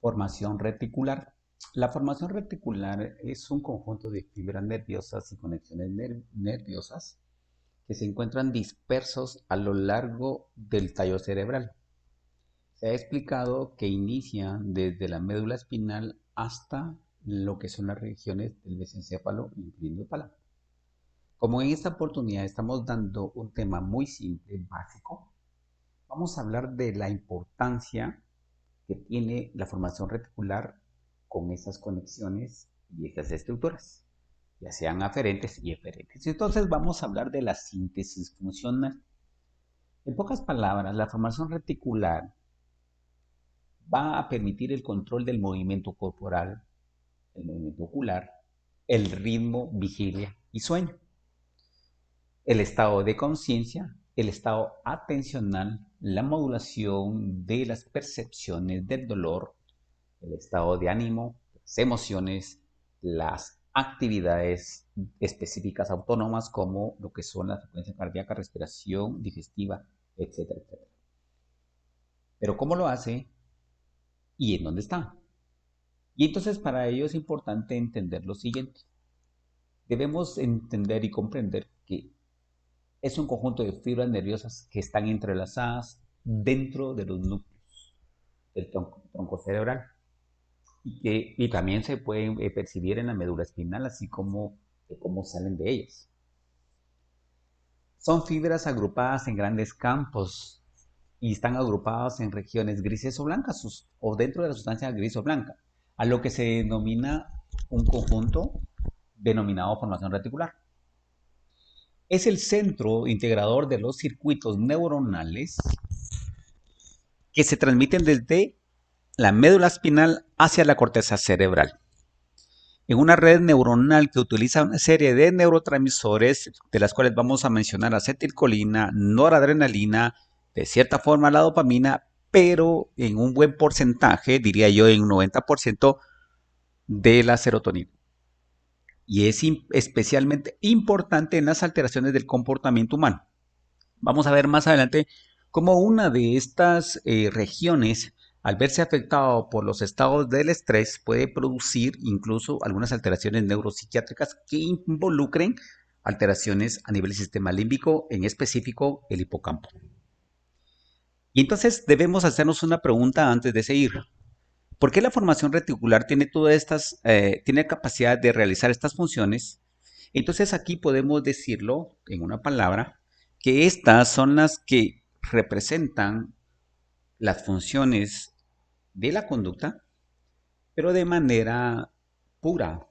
Formación reticular. La formación reticular es un conjunto de fibras nerviosas y conexiones nerviosas que se encuentran dispersos a lo largo del tallo cerebral. Se ha explicado que inicia desde la médula espinal hasta lo que son las regiones del mesencéfalo, incluyendo el tálamo. Como en esta oportunidad estamos dando un tema muy simple, básico, vamos a hablar de la importancia que tiene la formación reticular con esas conexiones y esas estructuras, ya sean aferentes y eferentes. Entonces vamos a hablar de la síntesis funcional. En pocas palabras, la formación reticular va a permitir el control del movimiento corporal, el movimiento ocular, el ritmo, vigilia y sueño, el estado de conciencia, el estado atencional, la modulación de las percepciones del dolor, el estado de ánimo, las emociones, las actividades específicas autónomas como lo que son la frecuencia cardíaca, respiración, digestiva, etcétera, etcétera. Pero ¿cómo lo hace y en dónde está? Y entonces para ello es importante entender lo siguiente. Debemos entender y comprender que es un conjunto de fibras nerviosas que están entrelazadas dentro de los núcleos del tronco cerebral. Y también se pueden percibir en la médula espinal, así como de cómo salen de ellas. Son fibras agrupadas en grandes campos y están agrupadas en regiones grises o blancas o dentro de la sustancia gris o blanca, a lo que se denomina un conjunto denominado formación reticular. Es el centro integrador de los circuitos neuronales que se transmiten desde la médula espinal hacia la corteza cerebral. En una red neuronal que utiliza una serie de neurotransmisores, de las cuales vamos a mencionar acetilcolina, noradrenalina, de cierta forma la dopamina, pero en un buen porcentaje, diría yo en un 90%, de la serotonina. Y es especialmente importante en las alteraciones del comportamiento humano. Vamos a ver más adelante cómo una de estas regiones, al verse afectado por los estados del estrés, puede producir incluso algunas alteraciones neuropsiquiátricas que involucren alteraciones a nivel del sistema límbico, en específico el hipocampo. Y entonces debemos hacernos una pregunta antes de seguir. ¿Por qué la formación reticular tiene todas tiene capacidad de realizar estas funciones? Entonces aquí podemos decirlo en una palabra, que estas son las que representan las funciones de la conducta, pero de manera pura,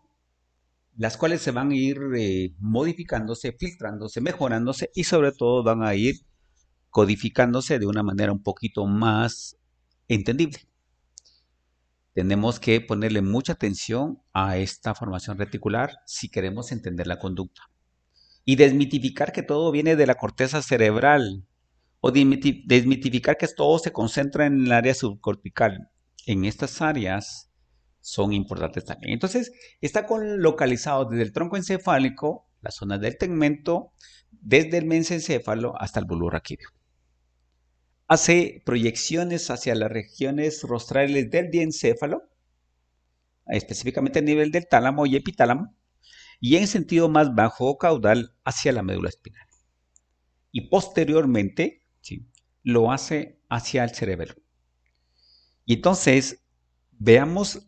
las cuales se van a ir modificándose, filtrándose, mejorándose y sobre todo van a ir codificándose de una manera un poquito más entendible. Tenemos que ponerle mucha atención a esta formación reticular si queremos entender la conducta. Y desmitificar que todo viene de la corteza cerebral o desmitificar que todo se concentra en el área subcortical. En estas áreas son importantes también. Entonces, está localizado desde el tronco encefálico, la zona del tegmento, desde el mesencéfalo hasta el bulbo raquídeo. Hace proyecciones hacia las regiones rostrales del diencéfalo, específicamente a nivel del tálamo y epitálamo, y en sentido más bajo o caudal hacia la médula espinal. Y posteriormente, ¿sí?, lo hace hacia el cerebelo. Y entonces, veamos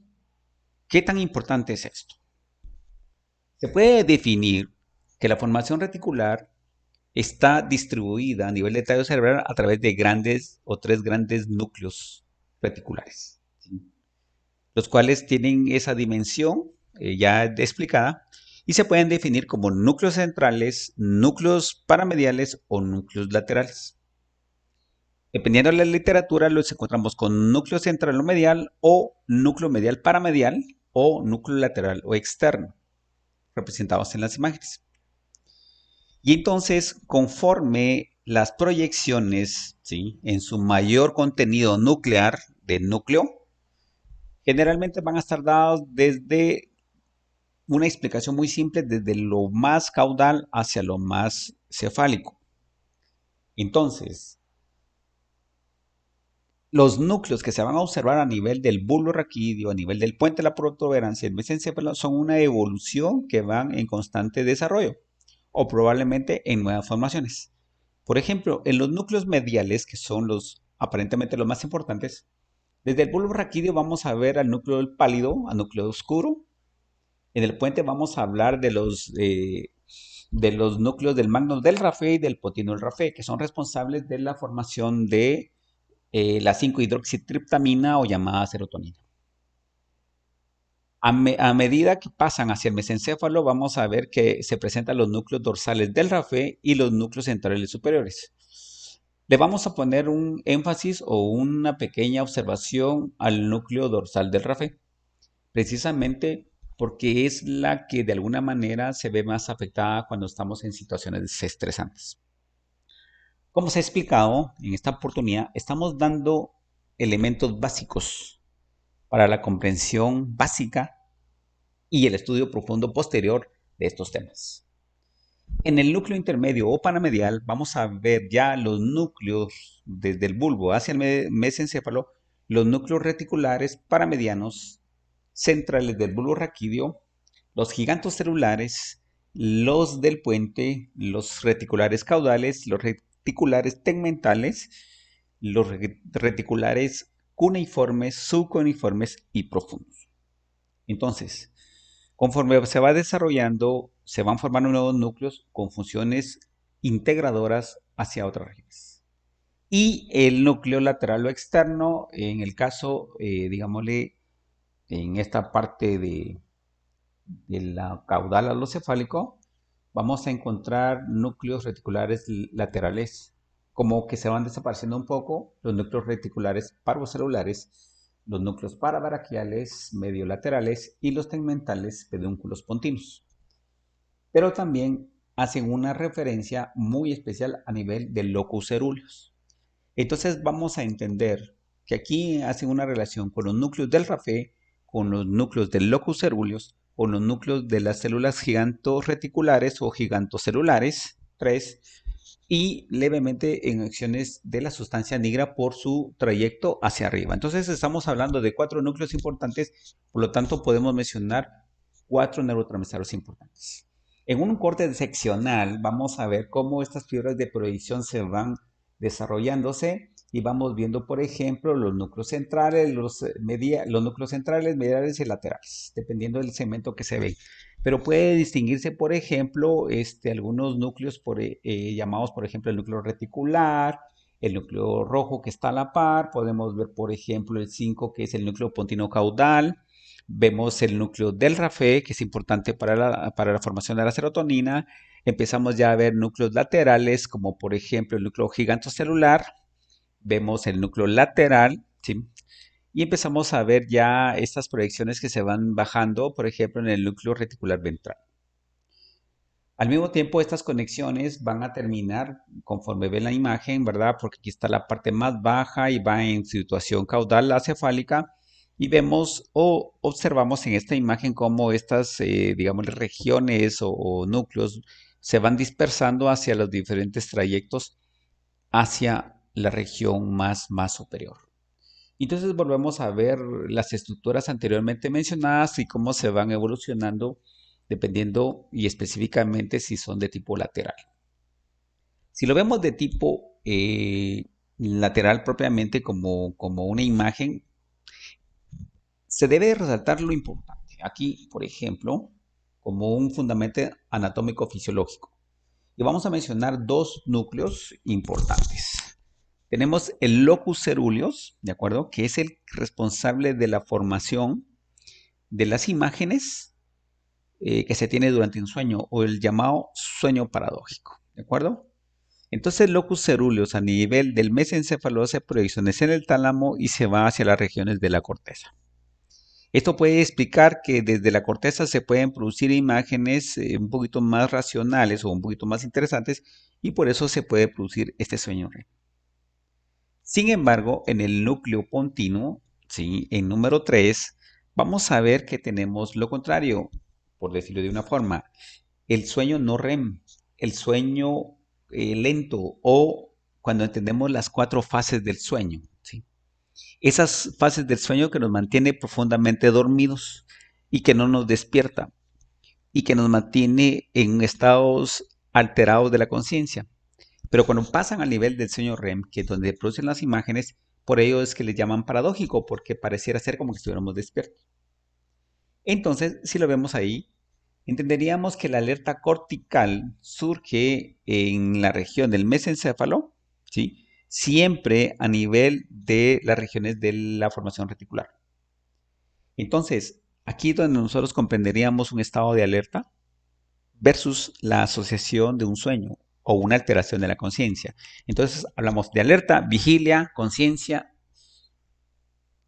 qué tan importante es esto. Se puede definir que la formación reticular está distribuida a nivel de tallo cerebral a través de tres grandes núcleos reticulares, ¿sí?, los cuales tienen esa dimensión ya explicada y se pueden definir como núcleos centrales, núcleos paramediales o núcleos laterales. Dependiendo de la literatura, los encontramos con núcleo central o medial, o núcleo medial paramedial, o núcleo lateral o externo, representados en las imágenes. Y entonces, conforme las proyecciones, ¿sí?, en su mayor contenido nuclear de núcleo, generalmente van a estar dados desde una explicación muy simple, desde lo más caudal hacia lo más cefálico. Entonces, los núcleos que se van a observar a nivel del bulbo raquídeo, a nivel del puente de la protuberancia, el mesencéfalo, son una evolución que van en constante desarrollo o probablemente en nuevas formaciones. Por ejemplo, en los núcleos mediales, que son los aparentemente los más importantes, desde el bulbo raquídeo vamos a ver al núcleo pálido, al núcleo oscuro. En el puente vamos a hablar de los núcleos del magno del Rapé y del potino del Rapé, que son responsables de la formación de la 5-hidroxitriptamina o llamada serotonina. A medida que pasan hacia el mesencéfalo, vamos a ver que se presentan los núcleos dorsales del Rapé y los núcleos centrales superiores. Le vamos a poner un énfasis o una pequeña observación al núcleo dorsal del Rapé, precisamente porque es la que de alguna manera se ve más afectada cuando estamos en situaciones estresantes. Como se ha explicado en esta oportunidad, estamos dando elementos básicos para la comprensión básica y el estudio profundo posterior de estos temas. En el núcleo intermedio o paramedial vamos a ver ya los núcleos desde el bulbo hacia el mesencéfalo, los núcleos reticulares paramedianos centrales del bulbo raquídeo, los gigantos celulares, los del puente, los reticulares caudales, los reticulares tegmentales, los reticulares cuneiformes, subcuneiformes y profundos. Entonces, conforme se va desarrollando, se van formando nuevos núcleos con funciones integradoras hacia otras regiones. Y el núcleo lateral o externo, en el caso, digámosle, en esta parte de la caudal alocefálico, vamos a encontrar núcleos reticulares laterales, como que se van desapareciendo un poco los núcleos reticulares parvocelulares, los núcleos parabraquiales mediolaterales y los tegmentales pedúnculos pontinos. Pero también hacen una referencia muy especial a nivel del locus ceruleus. Entonces vamos a entender que aquí hacen una relación con los núcleos del Rapé, con los núcleos del locus ceruleus, con los núcleos de las células gigantorreticulares o gigantocelulares, 3, y levemente en acciones de la sustancia negra por su trayecto hacia arriba. Entonces estamos hablando de 4 núcleos importantes, por lo tanto podemos mencionar 4 neurotransmisores importantes. En un corte seccional vamos a ver cómo estas fibras de proyección se van desarrollándose y vamos viendo, por ejemplo, los núcleos centrales, los núcleos centrales, mediales y laterales, dependiendo del segmento que se ve. Pero puede distinguirse, por ejemplo, algunos núcleos llamados, por ejemplo, el núcleo reticular, el núcleo rojo que está a la par. Podemos ver, por ejemplo, el 5, que es el núcleo pontino caudal. Vemos el núcleo del Rapé, que es importante para la formación de la serotonina. Empezamos ya a ver núcleos laterales, como por ejemplo el núcleo gigantocelular. Vemos el núcleo lateral, ¿sí? Y empezamos a ver ya estas proyecciones que se van bajando, por ejemplo, en el núcleo reticular ventral. Al mismo tiempo, estas conexiones van a terminar conforme ven la imagen, ¿verdad? Porque aquí está la parte más baja y va en situación caudal acefálica. Y vemos o observamos en esta imagen cómo estas, digamos, regiones o núcleos se van dispersando hacia los diferentes trayectos hacia la región más superior. Entonces volvemos a ver las estructuras anteriormente mencionadas y cómo se van evolucionando dependiendo y específicamente si son de tipo lateral. Si lo vemos de tipo lateral propiamente como una imagen, se debe resaltar lo importante. Aquí, por ejemplo, como un fundamento anatómico fisiológico. Y vamos a mencionar 2 núcleos importantes. Tenemos el locus ceruleus, ¿de acuerdo? Que es el responsable de la formación de las imágenes que se tiene durante un sueño o el llamado sueño paradójico, ¿de acuerdo? Entonces el locus ceruleus a nivel del mesencéfalo hace proyecciones en el tálamo y se va hacia las regiones de la corteza. Esto puede explicar que desde la corteza se pueden producir imágenes un poquito más racionales o un poquito más interesantes y por eso se puede producir este sueño REM. Sin embargo, en el núcleo pontino, ¿sí? En número 3, vamos a ver que tenemos lo contrario, por decirlo de una forma, el sueño no REM, el sueño lento o cuando entendemos las 4 fases del sueño, ¿sí? Esas fases del sueño que nos mantiene profundamente dormidos y que no nos despierta y que nos mantiene en estados alterados de la conciencia. Pero cuando pasan al nivel del sueño REM, que es donde producen las imágenes, por ello es que le llaman paradójico, porque pareciera ser como que estuviéramos despiertos. Entonces, si lo vemos ahí, entenderíamos que la alerta cortical surge en la región del mesencéfalo, ¿sí? Siempre a nivel de las regiones de la formación reticular. Entonces, aquí es donde nosotros comprenderíamos un estado de alerta versus la asociación de un sueño o una alteración de la conciencia. Entonces, hablamos de alerta, vigilia, conciencia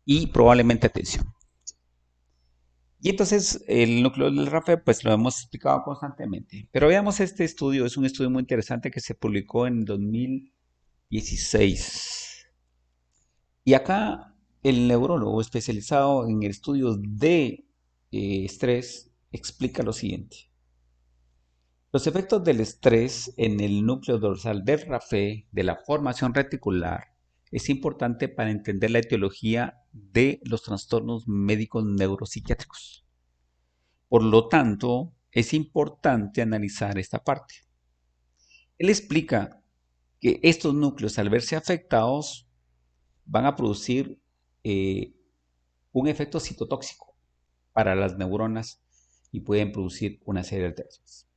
y probablemente atención. Y entonces el núcleo del RAFE pues lo hemos explicado constantemente. Pero veamos este estudio, es un estudio muy interesante que se publicó en 2016. Y acá el neurólogo especializado en el estudio de estrés explica lo siguiente. Los efectos del estrés en el núcleo dorsal del RAFE, de la formación reticular, es importante para entender la etiología de los trastornos médicos neuropsiquiátricos. Por lo tanto, es importante analizar esta parte. Él explica que estos núcleos, al verse afectados, van a producir un efecto citotóxico para las neuronas y pueden producir una serie de alteraciones.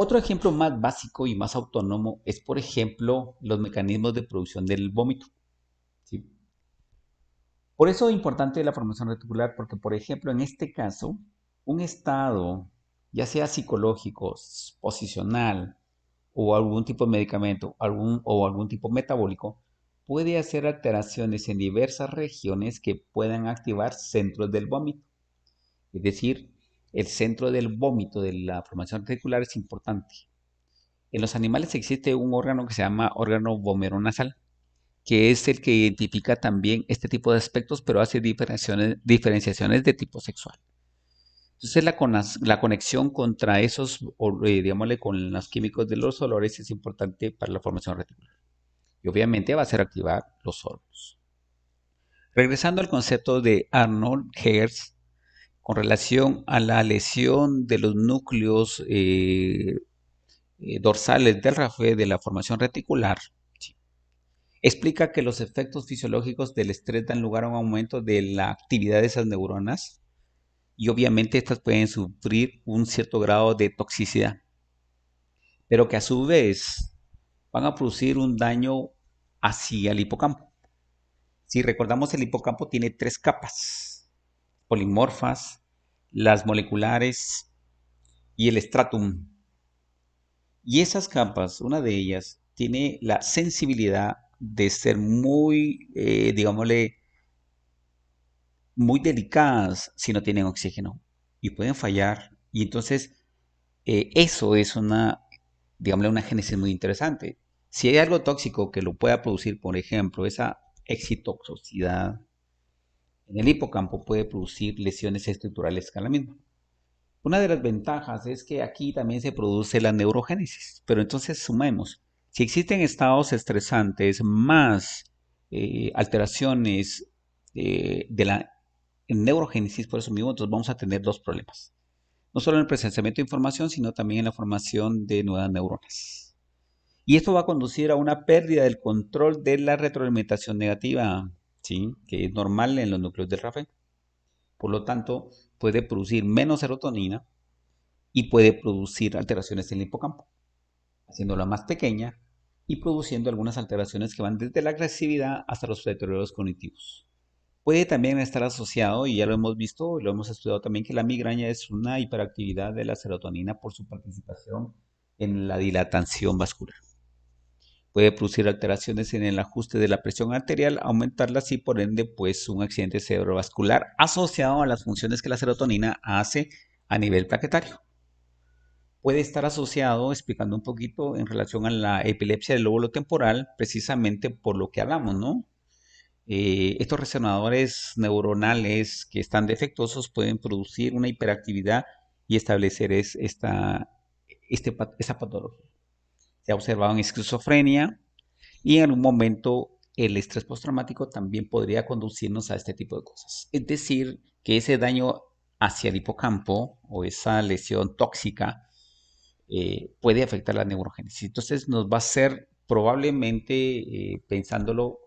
Otro ejemplo más básico y más autónomo es, por ejemplo, los mecanismos de producción del vómito, ¿sí? Por eso es importante la formación reticular, porque, por ejemplo, en este caso, un estado, ya sea psicológico, posicional o algún tipo de medicamento o algún tipo metabólico, puede hacer alteraciones en diversas regiones que puedan activar centros del vómito. Es decir, el centro del vómito de la formación reticular es importante. En los animales existe un órgano que se llama órgano vomeronasal, que es el que identifica también este tipo de aspectos, pero hace diferenciaciones de tipo sexual. Entonces la conexión contra esos, digámosle, con los químicos de los olores es importante para la formación reticular. Y obviamente va a hacer activar los órganos. Regresando al concepto de Arnold Hertz, con relación a la lesión de los núcleos dorsales del RAFE de la formación reticular, ¿sí? Explica que los efectos fisiológicos del estrés dan lugar a un aumento de la actividad de esas neuronas y obviamente estas pueden sufrir un cierto grado de toxicidad, pero que a su vez van a producir un daño hacia el hipocampo. Si recordamos, el hipocampo tiene tres capas polimorfas, las moleculares y el stratum. Y esas capas, una de ellas, tiene la sensibilidad de ser muy, digámosle, muy delicadas si no tienen oxígeno y pueden fallar. Y entonces eso es una, digámosle, una génesis muy interesante. Si hay algo tóxico que lo pueda producir, por ejemplo, esa excitotoxicidad en el hipocampo puede producir lesiones estructurales a la misma. Una de las ventajas es que aquí también se produce la neurogénesis, pero entonces sumemos, si existen estados estresantes más alteraciones de la neurogénesis, por eso mismo, entonces vamos a tener dos problemas. No solo en el procesamiento de información, sino también en la formación de nuevas neuronas. Y esto va a conducir a una pérdida del control de la retroalimentación negativa, ¿sí? Que es normal en los núcleos del RAFE. Por lo tanto, puede producir menos serotonina y puede producir alteraciones en el hipocampo, haciéndola más pequeña y produciendo algunas alteraciones que van desde la agresividad hasta los deterioros cognitivos. Puede también estar asociado, y ya lo hemos visto y lo hemos estudiado también, que la migraña es una hiperactividad de la serotonina por su participación en la dilatación vascular. Puede producir alteraciones en el ajuste de la presión arterial, aumentarla y por ende pues un accidente cerebrovascular asociado a las funciones que la serotonina hace a nivel plaquetario. Puede estar asociado, explicando un poquito, en relación a la epilepsia del lóbulo temporal, precisamente por lo que hablamos, ¿no? Estos resonadores neuronales que están defectuosos pueden producir una hiperactividad y establecer esta patología. Se ha observado en esquizofrenia y en algún momento el estrés postraumático también podría conducirnos a este tipo de cosas. Es decir, que ese daño hacia el hipocampo o esa lesión tóxica puede afectar la neurogénesis. Entonces nos va a hacer probablemente, pensándolo,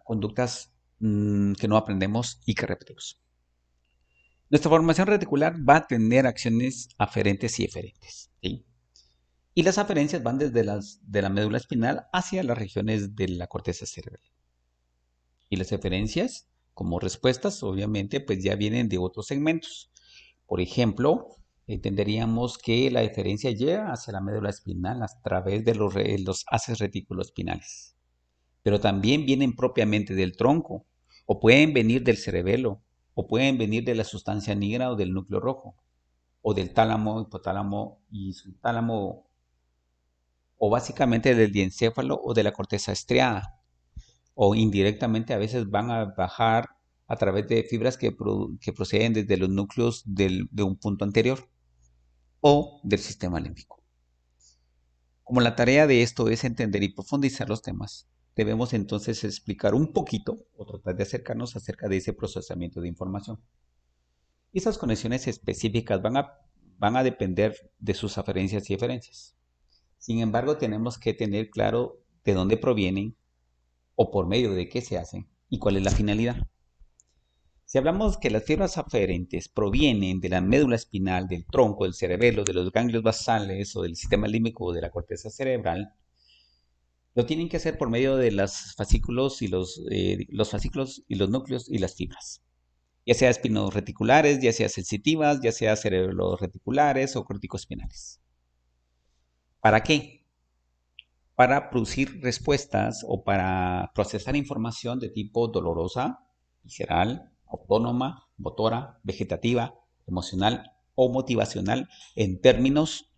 conductas que no aprendemos y que repetimos. Nuestra formación reticular va a tener acciones aferentes y eferentes, ¿sí? Y las aferencias van desde de la médula espinal hacia las regiones de la corteza cerebral. Y las eferencias, como respuestas, obviamente, pues ya vienen de otros segmentos. Por ejemplo, entenderíamos que la eferencia llega hacia la médula espinal a través de los haces reticuloespinales. Pero también vienen propiamente del tronco, o pueden venir del cerebelo, o pueden venir de la sustancia negra o del núcleo rojo, o del tálamo, hipotálamo y subtálamo, o básicamente del diencéfalo o de la corteza estriada, o indirectamente a veces van a bajar a través de fibras que proceden desde los núcleos de un punto anterior o del sistema límbico. Como la tarea de esto es entender y profundizar los temas, debemos entonces explicar un poquito o tratar de acercarnos acerca de ese procesamiento de información. Esas conexiones específicas van a depender de sus aferencias y eferencias. Sin embargo, tenemos que tener claro de dónde provienen o por medio de qué se hacen y cuál es la finalidad. Si hablamos que las fibras aferentes provienen de la médula espinal, del tronco, del cerebelo, de los ganglios basales o del sistema límbico o de la corteza cerebral, lo tienen que hacer por medio de los fascículos y los núcleos y las fibras. Ya sea espinoreticulares, ya sea sensitivas, ya sea cerebroreticulares o corticoespinales. ¿Para qué? Para producir respuestas o para procesar información de tipo dolorosa, visceral, autónoma, motora, vegetativa, emocional o motivacional en términos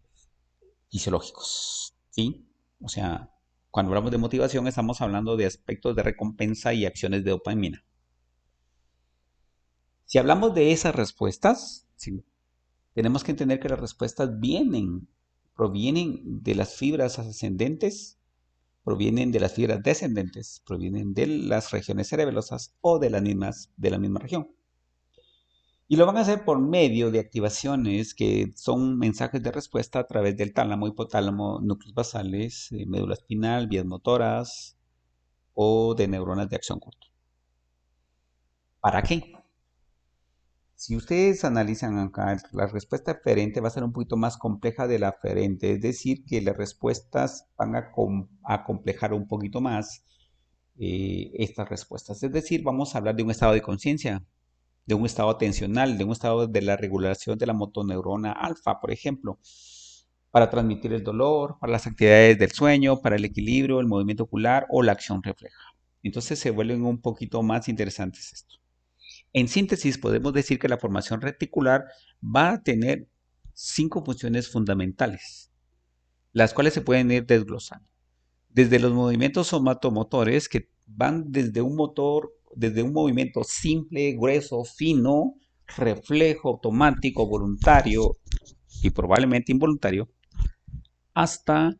fisiológicos, ¿sí? O sea, cuando hablamos de motivación estamos hablando de aspectos de recompensa y acciones de dopamina. Si hablamos de esas respuestas, ¿sí?, tenemos que entender que las respuestas provienen de las fibras ascendentes, provienen de las fibras descendentes, provienen de las regiones cerebelosas o de la misma región. Y lo van a hacer por medio de activaciones que son mensajes de respuesta a través del tálamo, hipotálamo, núcleos basales, médula espinal, vías motoras o de neuronas de acción corta. ¿Para qué? Si ustedes analizan acá, la respuesta aferente va a ser un poquito más compleja de la aferente, es decir, que las respuestas van a complejar un poquito más estas respuestas. Es decir, vamos a hablar de un estado de conciencia, de un estado atencional, de un estado de la regulación de la motoneurona alfa, por ejemplo, para transmitir el dolor, para las actividades del sueño, para el equilibrio, el movimiento ocular o la acción refleja. Entonces se vuelven un poquito más interesantes esto. En síntesis, podemos decir que la formación reticular va a tener 5 funciones fundamentales, las cuales se pueden ir desglosando. Desde los movimientos somatomotores, que van desde un movimiento simple, grueso, fino, reflejo, automático, voluntario y probablemente involuntario, hasta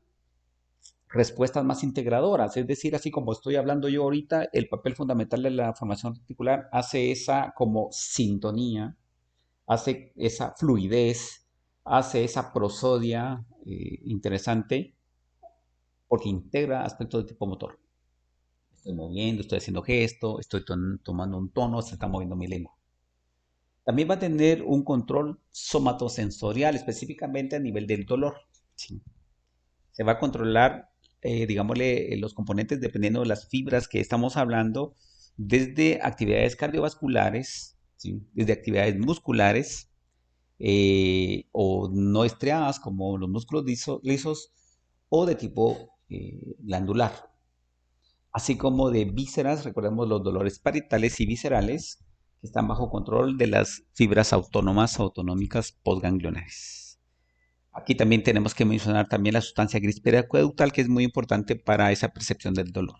respuestas más integradoras, es decir, así como estoy hablando yo ahorita, el papel fundamental de la formación reticular hace esa como sintonía, hace esa fluidez, hace esa prosodia interesante, porque integra aspectos de tipo motor. Estoy moviendo, estoy haciendo gesto, estoy tomando un tono, se está moviendo mi lengua. También va a tener un control somatosensorial, específicamente a nivel del dolor. ¿Sí? Se va a controlar, digámosle, los componentes dependiendo de las fibras que estamos hablando, desde actividades cardiovasculares, ¿sí?, desde actividades musculares o no estriadas como los músculos lisos o de tipo glandular, así como de vísceras. Recordemos los dolores parietales y viscerales que están bajo control de las fibras autonómicas postganglionares. Aquí también tenemos que mencionar también la sustancia gris periacueductal, que es muy importante para esa percepción del dolor.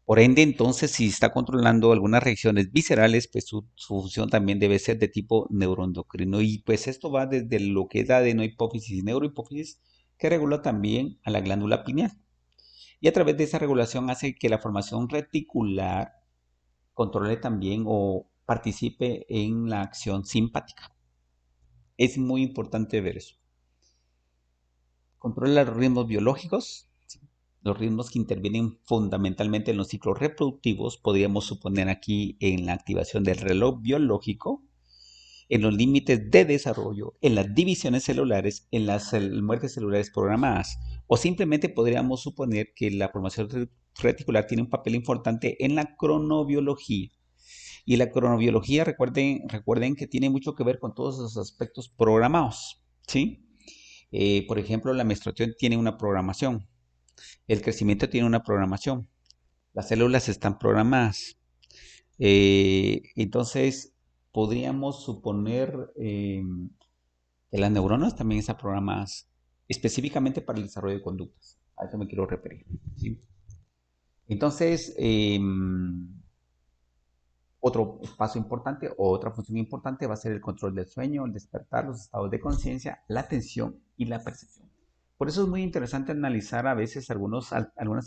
Por ende, entonces, si está controlando algunas reacciones viscerales, pues su función también debe ser de tipo neuroendocrino. Y pues esto va desde lo que es la adenohipófisis y neurohipófisis, que regula también a la glándula pineal. Y a través de esa regulación hace que la formación reticular controle también o participe en la acción simpática. Es muy importante ver eso. Controla los ritmos biológicos, los ritmos que intervienen fundamentalmente en los ciclos reproductivos. Podríamos suponer aquí en la activación del reloj biológico, en los límites de desarrollo, en las divisiones celulares, en las muertes celulares programadas. O simplemente podríamos suponer que la formación reticular tiene un papel importante en la cronobiología. Y la cronobiología, recuerden que tiene mucho que ver con todos esos aspectos programados, ¿sí? Por ejemplo, la menstruación tiene una programación, el crecimiento tiene una programación, las células están programadas. Entonces, podríamos suponer que las neuronas también están programadas específicamente para el desarrollo de conductas. A eso me quiero referir, ¿sí? Entonces, otro paso importante o otra función importante va a ser el control del sueño, el despertar, los estados de conciencia, la atención y la percepción. Por eso es muy interesante analizar a veces algunas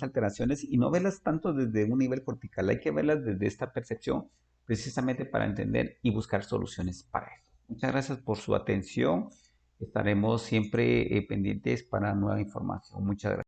alteraciones y no verlas tanto desde un nivel cortical, hay que verlas desde esta percepción precisamente para entender y buscar soluciones para eso. Muchas gracias por su atención. Estaremos siempre pendientes para nueva información. Muchas gracias.